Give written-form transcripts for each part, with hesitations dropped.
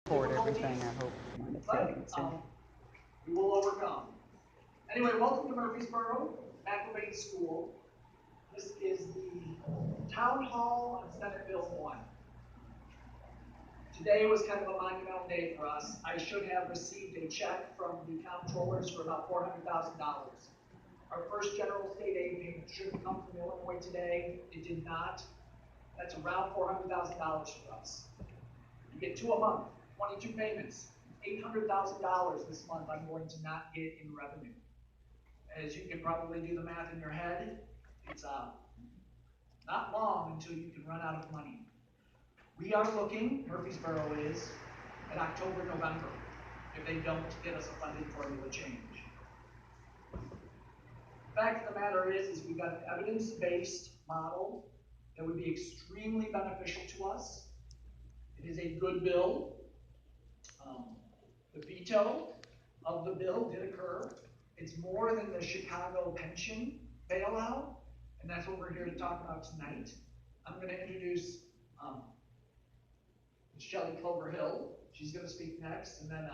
Record everything, I hope. But we will overcome. Anyway, welcome to Murphysboro, Acclimate School. This is the Town Hall and Senate Bill 1. Today was kind of a monumental day for us. I should have received a check from the comptrollers for about $400,000. Our first general state aid payment should have come from Illinois today. It did not. That's around $400,000 for us. You get 2 a month, 22 payments, $800,000 this month I'm going to not get in revenue. As you can probably do the math in your head, it's not long until you can run out of money. We are looking, Murphysboro is, at October, November, if they don't get us a funding formula change. The fact of the matter is we've got an evidence-based model that would be extremely beneficial to us. It is a good bill. The veto of the bill did occur. It's more than the Chicago pension bailout, and that's what we're here to talk about tonight. I'm going to introduce Shelley Cloverhill. She's going to speak next, and then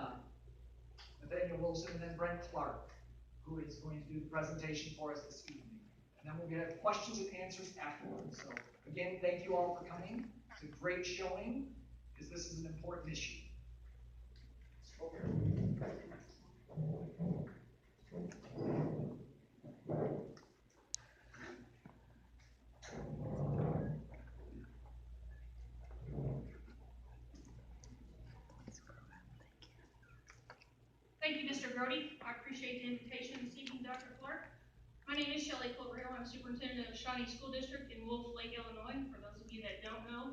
Nathaniel Wilson, and then Brent Clark, who is going to do the presentation for us this evening. And then we'll get questions and answers afterwards. So again, thank you all for coming. It's a great showing, because this is an important issue. Thank you, Mr. Grode. I appreciate the invitation this evening, Dr. Clark. My name is Shelley Cloverhill. I'm Superintendent of Shawnee School District in Wolf Lake, Illinois. For those of you that don't know,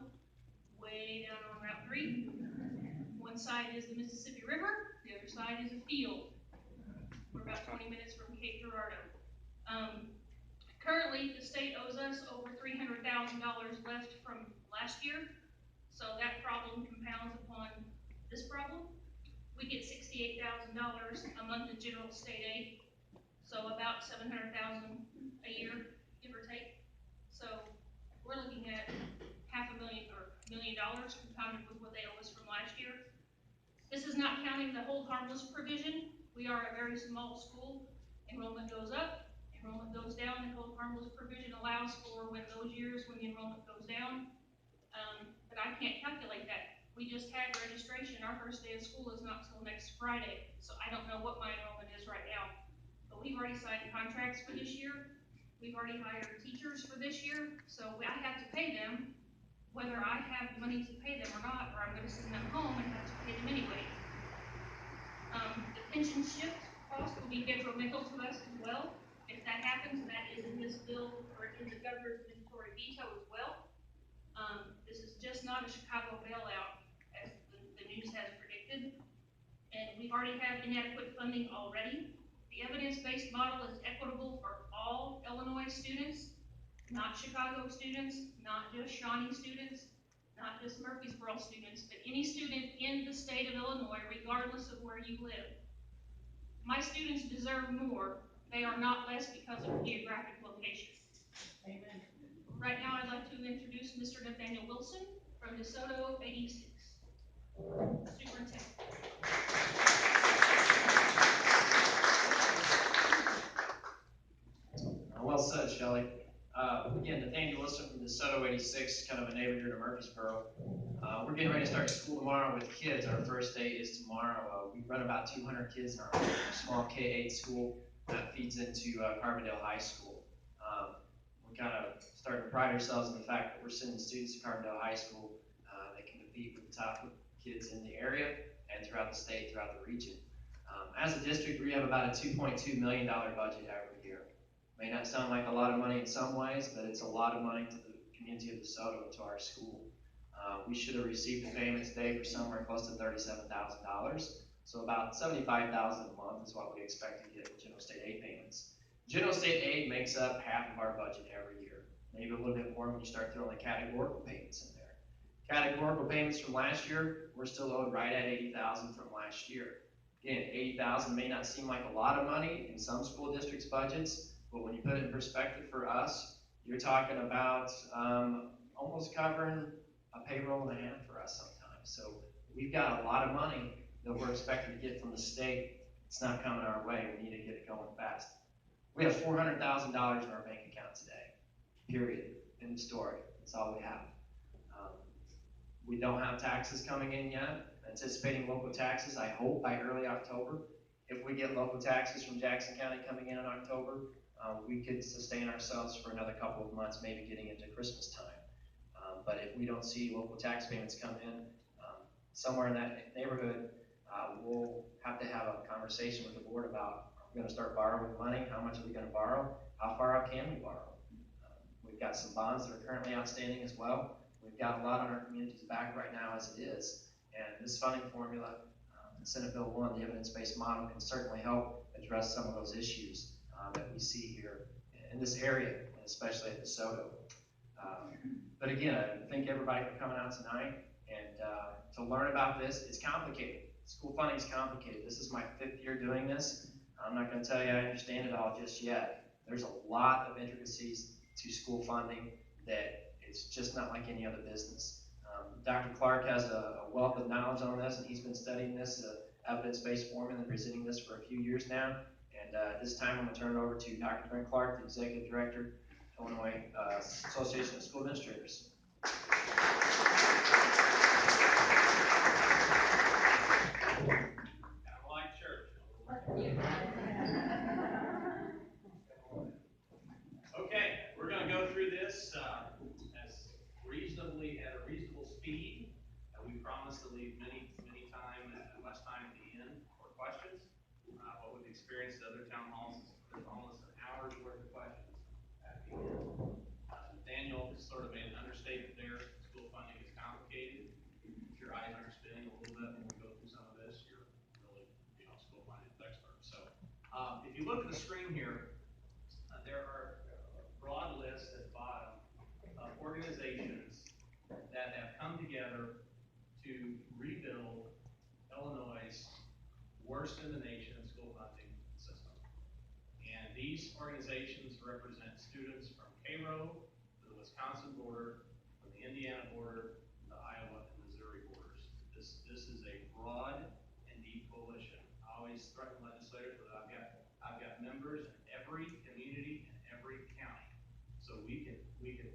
way down on Route 3. One side is the Mississippi River, the other side is a field. We're about 20 minutes from Cape Girardeau. Currently, the state owes us over $300,000 left from last year, so that problem compounds upon this problem. We get $68,000 a month in general state aid, so about $700,000 a year, give or take. So we're looking at $500,000 or $1 million compounded with what they owe us from last year. This is not counting the hold harmless provision. We are a very small school. Enrollment goes up, enrollment goes down. The hold harmless provision allows for when those years when the enrollment goes down, but I can't calculate that. We just had registration. Our first day of school is not till next Friday, so I don't know what my enrollment is right now. But we've already signed contracts for this year. We've already hired teachers for this year, so I have to pay them, whether I have money to pay them or not, or I'm going to send them home and have to pay them anyway. The pension shift cost will be detrimental to us as well. If that happens, that is in this bill or in the governor's mandatory veto as well. This is just not a Chicago bailout, as the news has predicted, and we already have inadequate funding already. The evidence-based model is equitable for all Illinois students, not Chicago students, not just Shawnee students, not just Murphysboro students, but any student in the state of Illinois, regardless of where you live. My students deserve more. They are not less because of geographic location. Amen. Right now, I'd like to introduce Mr. Nathaniel Wilson from DeSoto 86. Superintendent. Well said, Shelley. Again, Nathaniel Wilson from DeSoto 86, kind of a neighbor here to Murphysboro. We're getting ready to start school tomorrow with kids. Our first day is tomorrow. We run about 200 kids in our small K-8 school that feeds into Carbondale High School. We're kind of starting to pride ourselves in the fact that we're sending students to Carbondale High School that can compete with the top kids in the area and throughout the state, throughout the region. As a district, we have about a $2.2 million budget every year. May not sound like a lot of money in some ways, but it's a lot of money to the community of DeSoto and to our school. We should have received the payments today for somewhere close to $37,000. So about $75,000 a month is what we expect to get with general state aid payments. General state aid makes up half of our budget every year. Maybe a little bit more when you start throwing the categorical payments in there. Categorical payments from last year, we're still owed right at $80,000 from last year. Again, $80,000 may not seem like a lot of money in some school districts' budgets, but when you put it in perspective for us, you're talking about almost covering a payroll and a half for us sometimes. So we've got a lot of money that we're expected to get from the state. It's not coming our way. We need to get it going fast. We have $400,000 in our bank account today, period, end of story. That's all we have. We don't have taxes coming in yet. Anticipating local taxes, I hope by early October. If we get local taxes from Jackson County coming in October, we could sustain ourselves for another couple of months, maybe getting into Christmas time. But if we don't see local tax payments come in somewhere in that neighborhood, we'll have to have a conversation with the board about, are we going to start borrowing money? How much are we going to borrow? How far out can we borrow? We've got some bonds that are currently outstanding as well. We've got a lot on our community's back right now as it is. And this funding formula, Senate Bill 1, the evidence-based model, can certainly help address some of those issues that we see here in this area, and especially at DeSoto. But again, I thank everybody for coming out tonight and to learn about this. It's complicated. School funding is complicated. This is my 5th year doing this. I'm not going to tell you I understand it all just yet. There's a lot of intricacies to school funding that it's just not like any other business. Dr. Clark has a wealth of knowledge on this, and he's been studying this evidence-based formula and presenting this for a few years now. And at this time, I'm going to turn it over to Dr. Brent Clark, the Executive Director, Illinois Association of School Administrators. Okay, we're going to go through this as reasonably at a reasonable speed. We promise to leave less time at the end for questions. What we've experienced at other town halls is there's almost an hour's worth of questions at the end. Daniel sort of made an understatement there. School funding is complicated. If your eyes aren't spinning a little bit when we go through some of this, you're really, school finance expert. So if you look at the screen here, there are a broad list at the bottom of organizations that have come together to rebuild Illinois' worst in the nation school funding system. And these organizations represent students from Cairo to the Wisconsin border, from the Indiana border, the Iowa and Missouri borders. This is a broad and deep coalition. I always threaten legislators that I've got members in every community and every county. So we can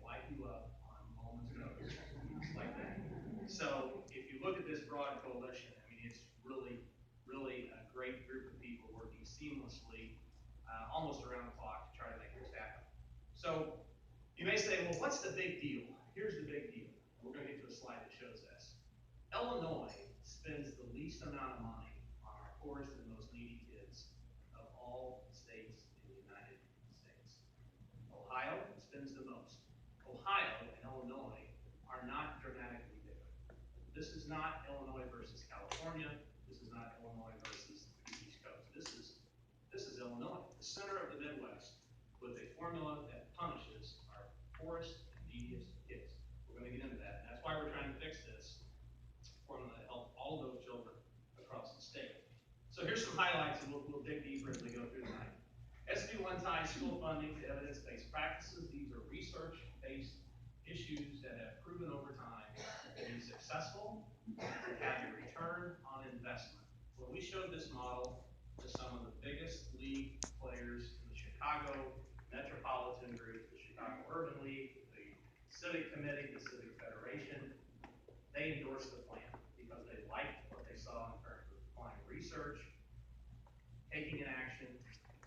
light you up on moments notice, just like that. So if you look at this broad coalition, I mean, it's really a great group of people working seamlessly, almost around the clock to try to make this happen. So you may say, well, what's the big deal? Here's the big deal. We're going to get to a slide that shows this. Illinois spends the least amount of money on our poorest and most needy kids of all states in the United States. Ohio spends the most. Ohio and Illinois are not dramatically different. This is not Illinois versus California. This is not Illinois versus the East Coast. This is Illinois, the center of the Midwest, with a formula that punishes our poorest and neediest kids. We're going to get into that. And that's why we're trying to fix this formula to help all those children across the state. So here's some highlights, and we'll dig deeper as we go through tonight. SB1 ties school funding to evidence-based practices. These are research-based issues that have proven over time to be successful and have a return on investment. When we showed this model to some of the biggest league players in the Chicago Metropolitan Group, the Chicago Urban League, the Civic Committee, the Civic Federation, they endorsed the plan because they liked what they saw in terms of applying research, taking an action,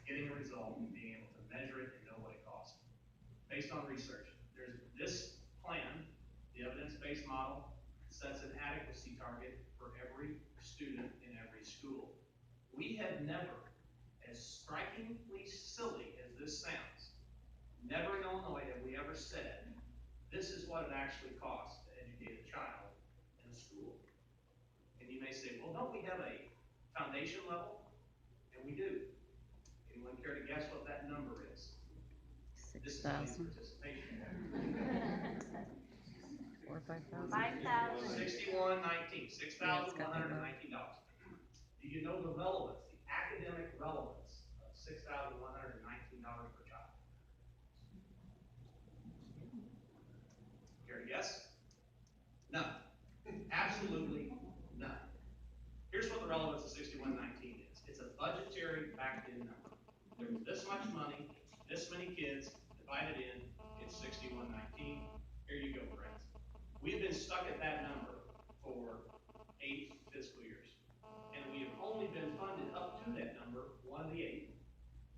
getting a result, and being able to measure it and know what it costs. Based on research, there's this plan, the evidence-based model, sets an adequacy target for every student in every school. We have never, as strikingly silly as this sounds, never in Illinois have we ever said, this is what it actually costs to educate a child in a school. And you may say, well, don't we have a foundation level? And we do. Anyone care to guess what that number is? 6,000. Participation. 4 or 5,000. 5,000. 6119, $6,119. Do you know the relevance, the academic relevance of $6,119 per child? Care to guess? None. Absolutely none. relevance of 6119 is. It's a budgetary backed-in number. There's this much money, this many kids, divided in, it's 6119. Here you go, friends. We've been stuck at that number for 8 fiscal years. And we have only been funded up to that number, 1 of the 8.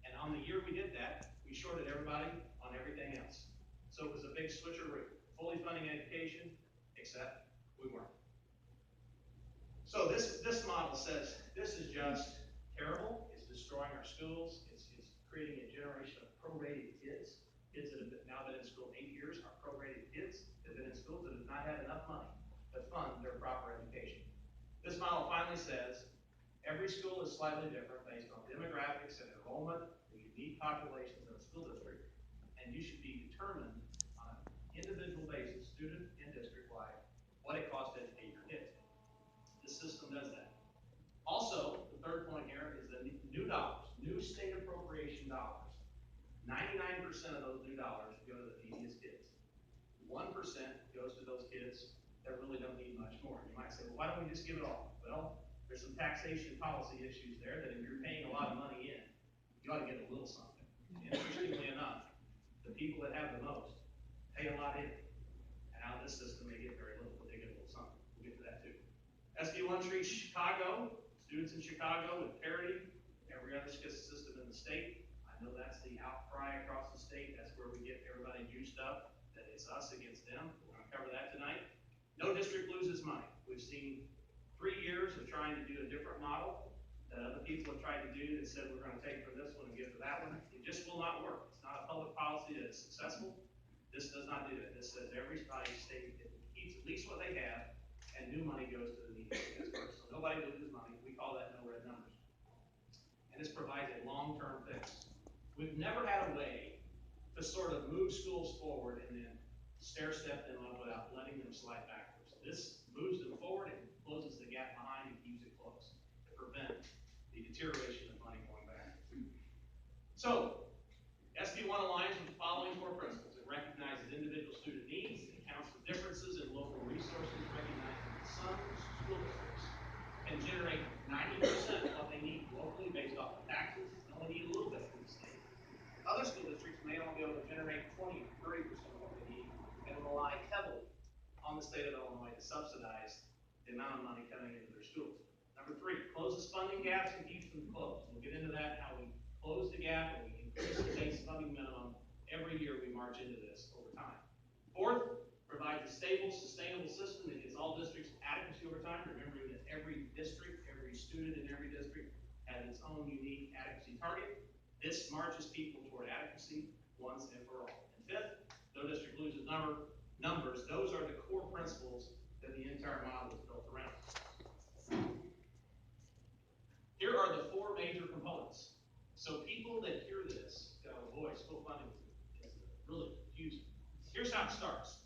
And on the year we did that, we shorted everybody on everything else. So it was a big switcheroo. Fully funding education, except we weren't. So this model says this is just terrible. It's destroying our schools. It's creating a generation of prorated kids. Kids that have now been in school 8 years are prorated kids that have been in schools that have not had enough money to fund their proper education. This model finally says every school is slightly different based on demographics and enrollment, the unique populations of the school district, and you should be determined on an individual basis, student and district-wide, what it costs to educate your kids. This system does that. Also, the third point here is the new dollars, new state appropriation dollars. 99% of those new dollars go to the neediest kids. 1% goes to those kids that really don't need much more. You might say, well, why don't we just give it all? Well, there's some taxation policy issues there that if you're paying a lot of money in, you ought to get a little something. Interestingly enough, the people that have the most pay a lot in. And out of this system, they get very little, but they get a little something. We'll get to that too. SB1 treats Chicago, students in Chicago with parity, every other system in the state. I know that's the outcry across the state. That's where we get everybody juiced up, that it's us against them. We're gonna cover that tonight. No district loses money. We've seen 3 years of trying to do a different model that other people have tried to do that said we're gonna take from this one and give to that one. It just will not work. It's not a public policy that is successful. This does not do that. This says every state keeps at least what they have, and new money goes to the neediest kids first. So nobody loses money. We call that no red numbers. And this provides a long-term fix. We've never had a way to sort of move schools forward and then stair-step them up without letting them slide backwards. This moves them forward and closes the gap behind and keeps it close to prevent the deterioration of money going back. So, SB1 aligns with the following core principles. It recognizes individual student needs, it accounts for differences in local resources, recognizing that some school districts can generate 90% of what they need locally based off of taxes, and only need a little bit from the state. Other school districts may only be able to generate 20 or 30% of what they need and rely heavily on the state of Illinois to subsidize the amount of money coming into their schools. Number 3, closes funding gaps and keeps them closed. We'll get into that, how we close the gap and we increase the base funding minimum every year we march into this over time. 4th, provides a stable, sustainable system that gives all districts adequacy over time, remembering that every district, every student in every district has its own unique adequacy target. This marches people toward adequacy once and for all. And 5th, no district loses numbers. Those are the core principles that the entire model is built around. Here are the 4 major components. So people that hear this go, boy, school funding is really confusing. Here's how it starts.